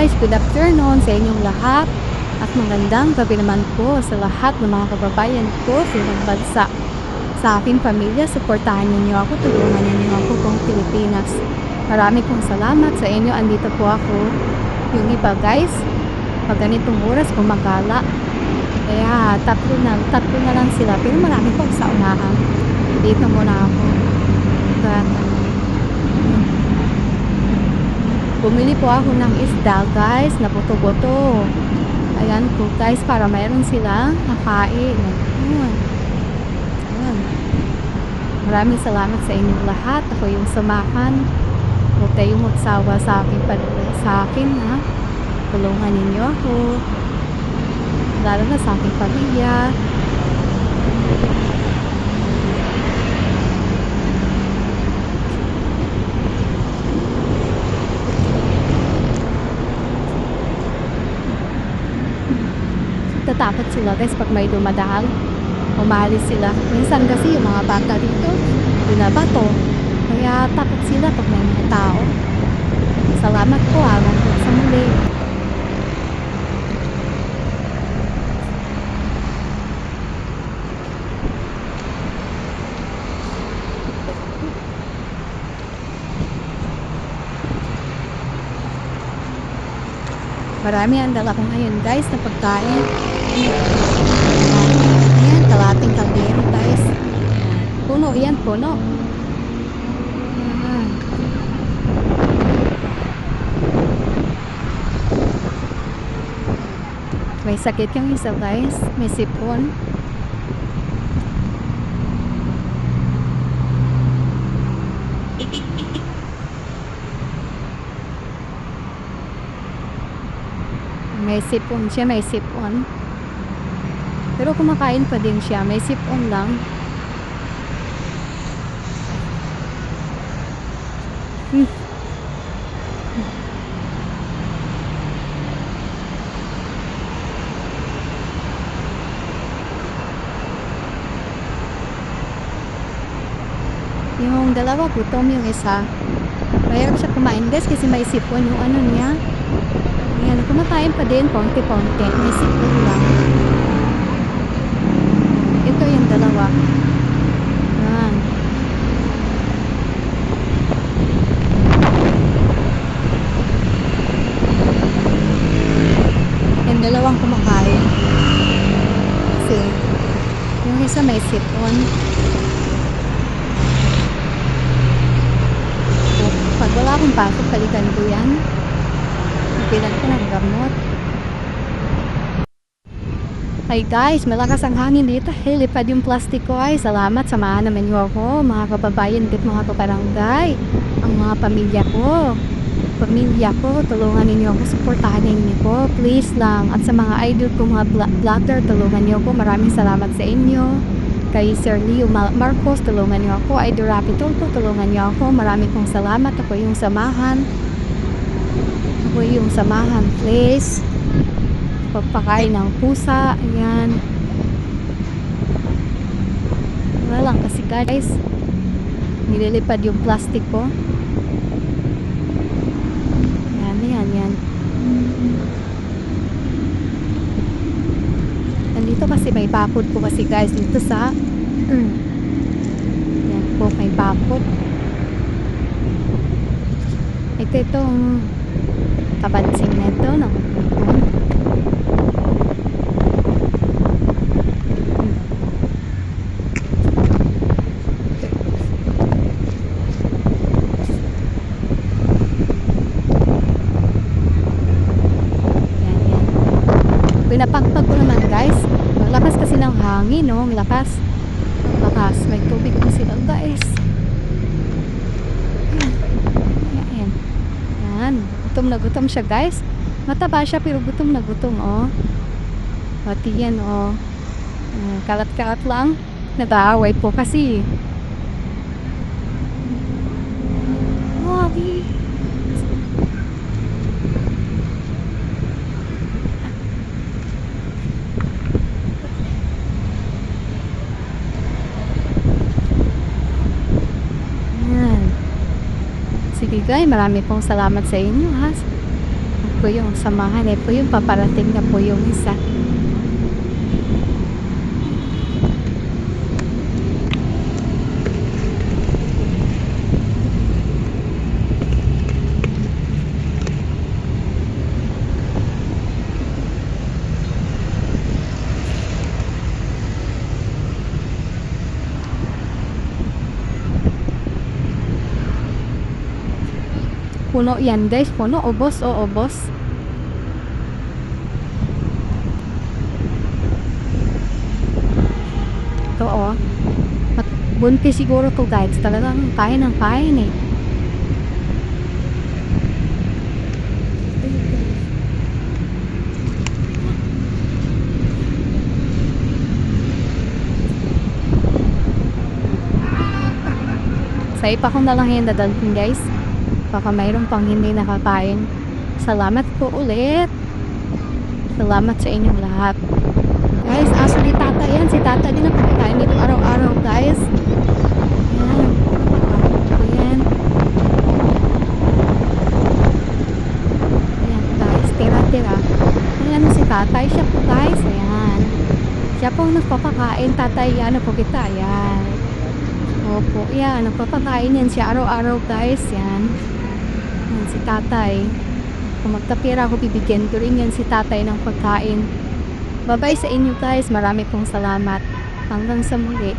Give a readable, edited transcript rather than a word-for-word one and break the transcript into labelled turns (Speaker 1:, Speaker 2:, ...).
Speaker 1: guys, good afternoon sa inyong lahat at magandang gabi naman po sa lahat ng mga kababayan ko sa ibang bansa. Sa aking pamilya, suportahan ninyo ako, tulungan ninyo ako kong Pilipinas. Marami pong salamat sa inyo, andito po ako. Yung iba guys, pag ganitong oras gumagala. Kaya tatlo na lang sila, pero marami pong sa unahan. Dito muna ako. Bumili po ako ng isda guys, na buto-buto. Ayan po guys, para mayroon silang nakain. Ayan. Maraming salamat sa inyong lahat. Ako yung samahan. Huwag kayong magsawa sa akin ha. Tulungan ninyo ako. Lalo na sa aking pamilya. Tatakot sila guys pag may dumadaan. Umalis sila. Minsan kasi yung mga bata dito, binabato. Kaya takot sila pag may mga tao. Salamat po hanggang sa muli. Marami ang dala ko ngayon guys na pagkain. Ayan, kalating kaldero guys. Puno yan, puno. Ayan. May sakit yung isa guys. May sipon. May sipon siya, may sipon. Pero kumakain pa din siya, may sipon lang. Yung dalawa gutom, yung isa mayroon siya kumain guys kasi may sipon yung ano niya. Ayan, kumakain pa din, konti-konti. May sipon lang. Ito yung dalawa. Ayan. Yung dalawang kumakain. Kasi, yung isa may sipon. Pag wala akong pasok, kalikan ko yan. Pilan ko ng gamot. Ay guys, malakas ang hangin dito. Lipad yung plastic ko ay. Salamat, samahan naman niyo ako. Mga kababayan at mga kabarangay. Ang mga pamilya ko. Tulungan ninyo ako. Suportahan ninyo ko. Please lang. At sa mga idol ko, mga vlogger, tulungan niyo ako. Maraming salamat sa inyo. Kay Sir Leo Marcos, tulungan niyo ako. Idol Rapi Tulpo, tulungan niyo ako. Maraming kong salamat. Ako yung samahan. Yung samahan, please. Pagpakain ng pusa. Ayan. Wala lang kasi guys, nililipad yung plastic ko. Yan. Nandito kasi may bakod po kasi guys dito sa yan po, may bakod. Itong kabansing na ito no? Yan. Pinapakpag ko naman guys. Lakas kasi ng hangin no? Lakas. May tubig po sila guys. Yan. Gutom na gutom siya guys. Mataba siya pero gutom na gutom oh. Pati yan oh. Kalat-kalat lang. Nag-aaway po kasi. Wabi. Sige guys, marami pong salamat sa inyo ha. po yung samahan. Po yung paparating na po yung isa. Puno yan guys, puno, ubos o ubos. Ito bunti siguro to guys, talagang kain ng kain eh. Sa ipa ko na lang yung dadalhin guys, baka mayroon pang hindi nakakain. Salamat po ulit, salamat sa inyong lahat guys. Aso ni tata yan, si tata din ang pagkain dito araw-araw guys. Ayan, ayan guys, tira-tira. Ayan si tatay, siya po guys. Ayan, siya po ang nagpapakain. Tatay, ano po kita, ayan. Opo, yan, nagpapakain yan siya araw-araw guys. Yan, yan si tatay. Kung magtapira ako, bibigyan ko rin yan si tatay ng pagkain. Bye bye sa inyo guys, marami pong salamat. Hanggang sa muli.